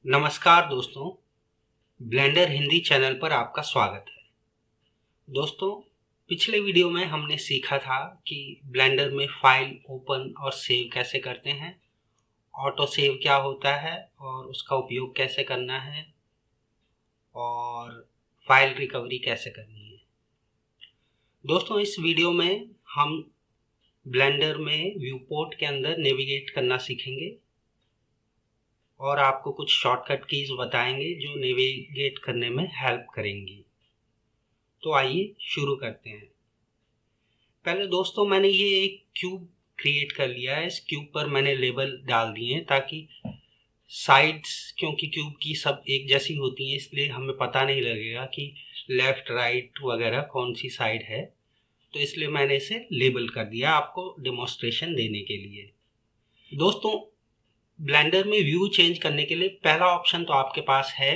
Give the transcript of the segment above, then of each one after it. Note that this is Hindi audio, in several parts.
नमस्कार दोस्तों, ब्लेंडर हिंदी चैनल पर आपका स्वागत है। दोस्तों, पिछले वीडियो में हमने सीखा था कि ब्लेंडर में फाइल ओपन और सेव कैसे करते हैं, ऑटो सेव क्या होता है और उसका उपयोग कैसे करना है और फाइल रिकवरी कैसे करनी है। दोस्तों, इस वीडियो में हम ब्लेंडर में व्यू पोर्ट के अंदर नेविगेट करना सीखेंगे और आपको कुछ शॉर्टकट कीज बताएंगे जो नेविगेट करने में हेल्प करेंगी। तो आइए शुरू करते हैं। पहले दोस्तों मैंने ये एक क्यूब क्रिएट कर लिया है। इस क्यूब पर मैंने लेबल डाल दिए हैं ताकि साइड्स, क्योंकि क्यूब की सब एक जैसी होती हैं इसलिए हमें पता नहीं लगेगा कि लेफ्ट राइट वगैरह कौन सी साइड है। तो इसलिए मैंने इसे लेबल कर दिया आपको डेमोन्स्ट्रेशन देने के लिए। दोस्तों, ब्लेंडर में व्यू चेंज करने के लिए पहला ऑप्शन तो आपके पास है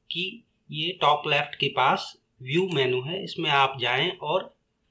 कि ये टॉप लेफ्ट के पास व्यू मेनू है, इसमें आप जाएं और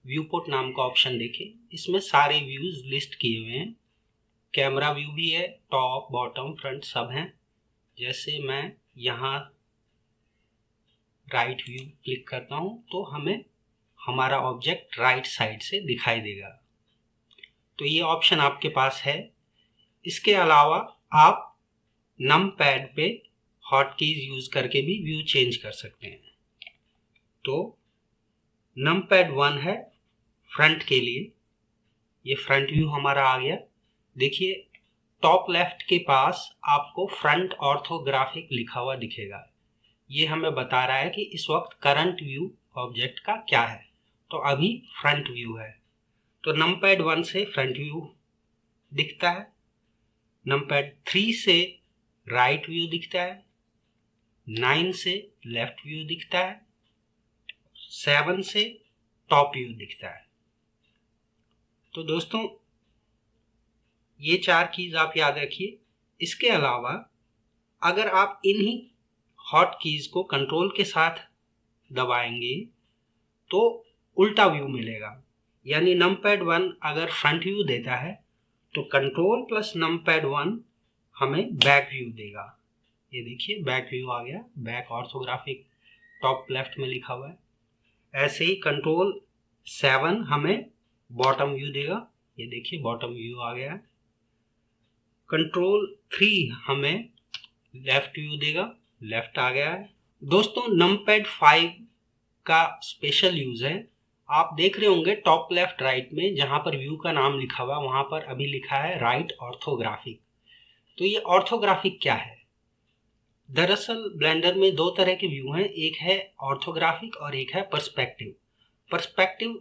व्यू पोर्ट नाम का ऑप्शन देखें। इसमें सारे व्यूज लिस्ट किए हुए हैं। कैमरा व्यू भी है, टॉप बॉटम फ्रंट सब हैं। जैसे मैं यहाँ राइट व्यू क्लिक करता हूँ तो हमें हमारा ऑब्जेक्ट राइट साइड से दिखाई देगा। तो ये ऑप्शन आपके पास है। इसके अलावा आप नम पैड पे हॉट कीज यूज करके भी व्यू चेंज कर सकते हैं। तो नम पैड 1 है फ्रंट के लिए, ये फ्रंट व्यू हमारा आ गया। देखिए टॉप लेफ्ट के पास आपको फ्रंट ऑर्थोग्राफिक लिखा हुआ दिखेगा। ये हमें बता रहा है कि इस वक्त करंट व्यू ऑब्जेक्ट का क्या है। तो अभी फ्रंट व्यू है। तो नम पैड 1 से फ्रंट व्यू दिखता है, नम पैड 3 से राइट व्यू दिखता है, 9 से लेफ्ट व्यू दिखता है, 7 से टॉप व्यू दिखता है। तो दोस्तों ये 4 कीज आप याद रखिए। इसके अलावा अगर आप इन्हीं हॉट कीज को कंट्रोल के साथ दबाएंगे तो उल्टा व्यू मिलेगा। यानी नम पैड 1 अगर फ्रंट व्यू देता है तो कंट्रोल प्लस नम पैड 1 हमें बैक व्यू देगा। ये देखिए बैक व्यू आ गया, बैक ऑर्थोग्राफिक टॉप लेफ्ट में लिखा हुआ है। ऐसे ही कंट्रोल 7 हमें बॉटम व्यू देगा। ये देखिए बॉटम व्यू आ गया है। कंट्रोल 3 हमें लेफ्ट व्यू देगा, लेफ्ट आ गया है। दोस्तों नमपैड 5 का स्पेशल यूज है। आप देख रहे होंगे टॉप लेफ्ट राइट में जहां पर व्यू का नाम लिखा हुआ वहां पर अभी लिखा है राइट ऑर्थोग्राफिक। तो ये ऑर्थोग्राफिक क्या है? दरअसल ब्लेंडर में दो तरह के व्यू हैं, एक है ऑर्थोग्राफिक और एक है perspective. Perspective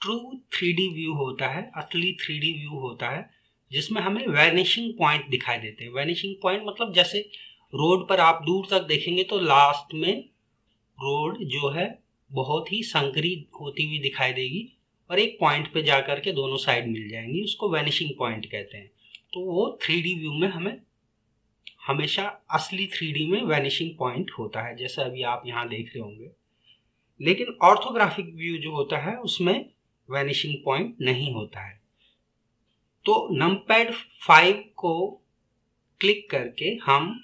true 3D view होता है, असली 3D व्यू होता है, जिसमें हमें वैनिशिंग पॉइंट दिखाई देते हैं। वैनिशिंग पॉइंट मतलब जैसे रोड पर आप दूर तक देखेंगे तो लास्ट में रोड जो है बहुत ही संकरी होती हुई दिखाई देगी और एक पॉइंट पे जाकर के दोनों साइड मिल जाएंगी, उसको वैनिशिंग पॉइंट कहते हैं। तो वो 3D व्यू में हमें हमेशा असली 3D में वैनिशिंग पॉइंट होता है, जैसा अभी आप यहाँ देख रहे होंगे। लेकिन ऑर्थोग्राफिक व्यू जो होता है उसमें वैनिशिंग पॉइंट नहीं होता है। तो नमपैड 5 को क्लिक करके हम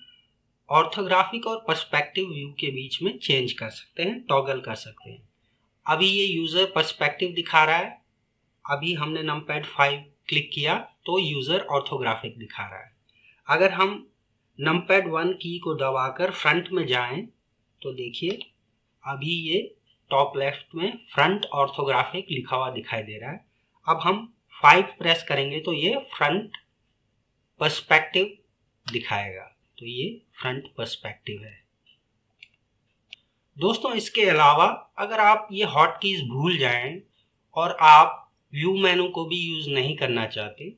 ऑर्थोग्राफिक और पर्सपेक्टिव व्यू के बीच में चेंज कर सकते हैं, टॉगल कर सकते हैं। अभी ये यूजर पर्सपेक्टिव दिखा रहा है, अभी हमने नमपैड 5 क्लिक किया तो यूजर ऑर्थोग्राफिक दिखा रहा है। अगर हम नमपैड 1 की को दबाकर फ्रंट में जाएं तो देखिए अभी ये टॉप लेफ्ट में फ्रंट ऑर्थोग्राफिक लिखा हुआ दिखाई दे रहा है। अब हम 5 प्रेस करेंगे तो ये फ्रंट पर्सपेक्टिव दिखाएगा। तो ये फ्रंट पर्सपेक्टिव है। दोस्तों इसके अलावा अगर आप ये हॉट कीज भूल जाएं और आप व्यू मेनू को भी यूज नहीं करना चाहते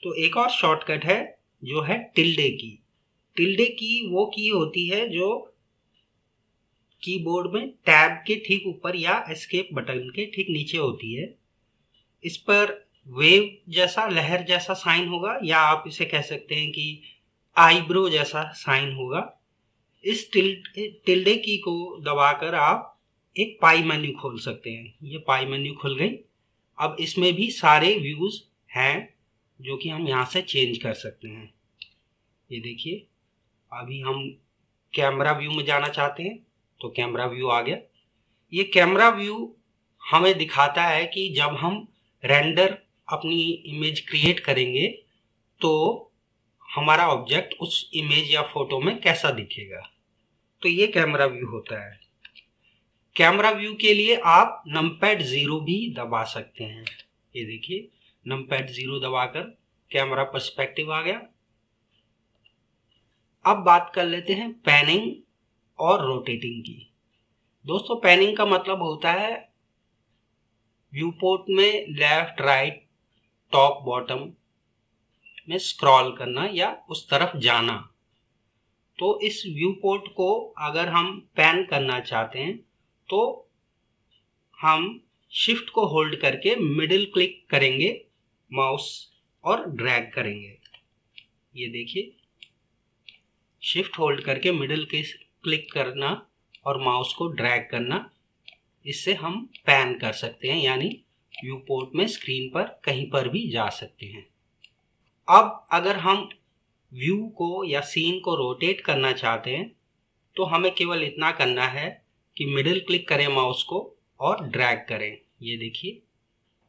तो एक और शॉर्टकट है जो है टिल्डे की। टिल्डे की वो की होती है जो कीबोर्ड में टैब के ठीक ऊपर या एस्केप बटन के ठीक नीचे होती है। इस पर वेव जैसा, लहर जैसा साइन होगा, या आप इसे कह सकते हैं कि आईब्रो जैसा साइन होगा। इस टिल्डे की को दबाकर आप एक पाई मेन्यू खोल सकते हैं। ये पाई मेन्यू खुल गई। अब इसमें भी सारे व्यूज हैं जो कि हम यहाँ से चेंज कर सकते हैं। ये देखिए अभी हम कैमरा व्यू में जाना चाहते हैं तो कैमरा व्यू आ गया। ये कैमरा व्यू हमें दिखाता है कि जब हम रेंडर अपनी इमेज क्रिएट करेंगे तो हमारा ऑब्जेक्ट उस इमेज या फोटो में कैसा दिखेगा। तो ये कैमरा व्यू होता है। कैमरा व्यू के लिए आप नमपैड 0 भी दबा सकते हैं। ये देखिए, नमपैड 0 दबाकर कैमरा पर्सपेक्टिव आ गया। अब बात कर लेते हैं पैनिंग और रोटेटिंग की। दोस्तों, पैनिंग का मतलब होता है व्यू पोर्ट में लेफ्ट, राइट, टॉप, बॉटम में स्क्रॉल करना या उस तरफ जाना। तो इस व्यू पोर्ट को अगर हम पैन करना चाहते हैं तो हम शिफ्ट को होल्ड करके मिडिल क्लिक करेंगे माउस और ड्रैग करेंगे। ये देखिए, शिफ्ट होल्ड करके मिडिल क्लिक करना और माउस को ड्रैग करना, इससे हम पैन कर सकते हैं, यानी व्यू पोर्ट में स्क्रीन पर कहीं पर भी जा सकते हैं। अब अगर हम व्यू को या सीन को रोटेट करना चाहते हैं तो हमें केवल इतना करना है कि मिडिल क्लिक करें माउस को और ड्रैग करें। ये देखिए,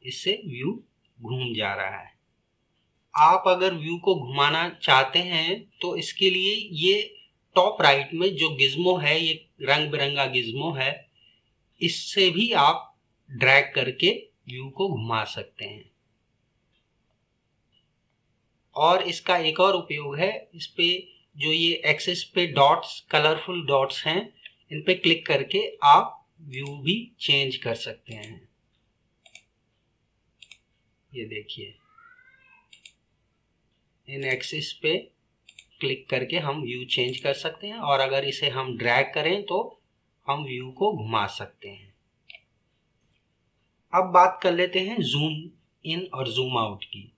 इससे व्यू घूम जा रहा है। आप अगर व्यू को घुमाना चाहते हैं तो इसके लिए ये टॉप राइट में जो गिज्मो है, ये रंग बिरंगा गिज्मो है, इससे भी आप ड्रैग करके व्यू को घुमा सकते हैं। और इसका एक और उपयोग है, इस पे जो ये एक्सिस पे डॉट्स, कलरफुल डॉट्स हैं, इन पे क्लिक करके आप व्यू भी चेंज कर सकते हैं। ये देखिए, इन एक्सिस पे क्लिक करके हम व्यू चेंज कर सकते हैं और अगर इसे हम ड्रैग करें तो हम व्यू को घुमा सकते हैं। अब बात कर लेते हैं जूम इन और जूम आउट की।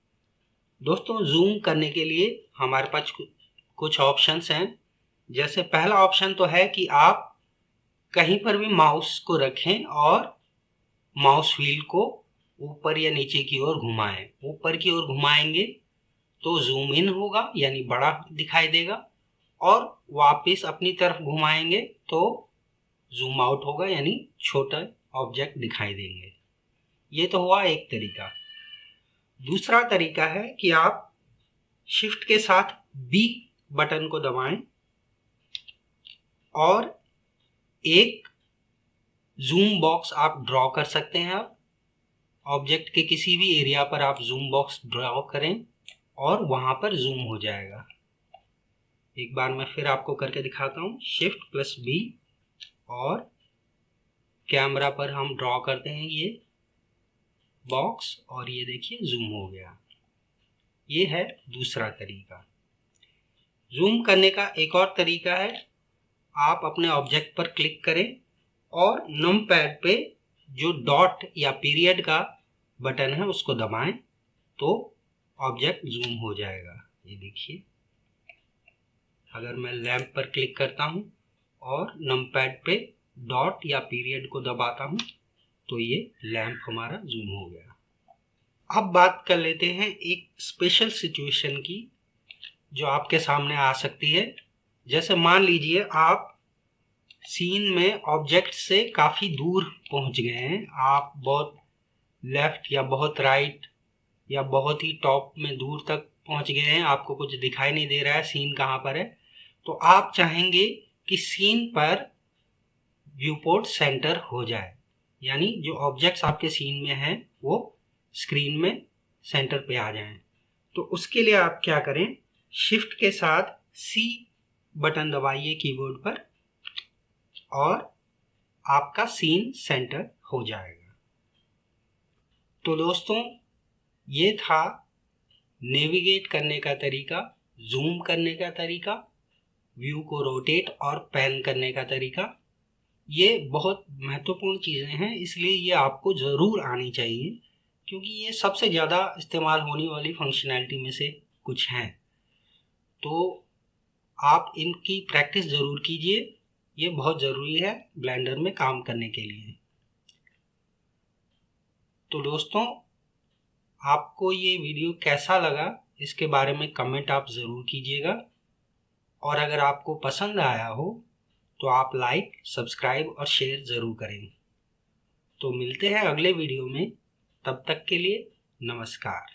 दोस्तों, जूम करने के लिए हमारे पास कुछ ऑप्शंस हैं। जैसे पहला ऑप्शन तो है कि आप कहीं पर भी माउस को रखें और माउस व्हील को ऊपर या नीचे की ओर घुमाएं। ऊपर की ओर घुमाएंगे तो जूम इन होगा, यानी बड़ा दिखाई देगा, और वापस अपनी तरफ घुमाएंगे तो जूम आउट होगा, यानी छोटा ऑब्जेक्ट दिखाई देंगे। ये तो हुआ एक तरीका। दूसरा तरीका है कि आप शिफ्ट के साथ बी बटन को दबाएं और एक जूम बॉक्स आप ड्रॉ कर सकते हैं। आप ऑब्जेक्ट के किसी भी एरिया पर आप जूम बॉक्स ड्रॉ करें और वहां पर जूम हो जाएगा। एक बार मैं फिर आपको करके दिखाता हूँ। शिफ्ट प्लस बी और कैमरा पर हम ड्रॉ करते हैं ये बॉक्स और ये देखिए जूम हो गया। ये है दूसरा तरीका। जूम करने का एक और तरीका है, आप अपने ऑब्जेक्ट पर क्लिक करें और नमपैड पे जो डॉट या पीरियड का बटन है उसको दबाएं तो ऑब्जेक्ट जूम हो जाएगा। ये देखिए, अगर मैं लैंप पर क्लिक करता हूं और नमपैड पे डॉट या पीरियड को दबाता हूं तो ये लैंप हमारा जूम हो गया। अब बात कर लेते हैं एक स्पेशल सिचुएशन की जो आपके सामने आ सकती है। जैसे मान लीजिए आप सीन में ऑब्जेक्ट से काफ़ी दूर पहुंच गए हैं, आप बहुत लेफ्ट या बहुत राइट या बहुत ही टॉप में दूर तक पहुंच गए हैं, आपको कुछ दिखाई नहीं दे रहा है सीन कहाँ पर है, तो आप चाहेंगे कि सीन पर व्यू पोर्ट सेंटर हो जाए, यानी जो ऑब्जेक्ट्स आपके सीन में हैं वो स्क्रीन में सेंटर पे आ जाएं। तो उसके लिए आप क्या करें, शिफ्ट के साथ सी बटन दबाइए कीबोर्ड पर और आपका सीन सेंटर हो जाएगा। तो दोस्तों, ये था नेविगेट करने का तरीका, जूम करने का तरीका, व्यू को रोटेट और पैन करने का तरीका। ये बहुत महत्वपूर्ण चीज़ें हैं, इसलिए ये आपको ज़रूर आनी चाहिए क्योंकि ये सबसे ज़्यादा इस्तेमाल होने वाली फंक्शनैलिटी में से कुछ हैं। तो आप इनकी प्रैक्टिस ज़रूर कीजिए, ये बहुत ज़रूरी है ब्लेंडर में काम करने के लिए। तो दोस्तों, आपको ये वीडियो कैसा लगा इसके बारे में कमेंट आप ज़रूर कीजिएगा और अगर आपको पसंद आया हो तो आप लाइक, सब्सक्राइब और शेयर ज़रूर करें। तो मिलते हैं अगले वीडियो में, तब तक के लिए नमस्कार।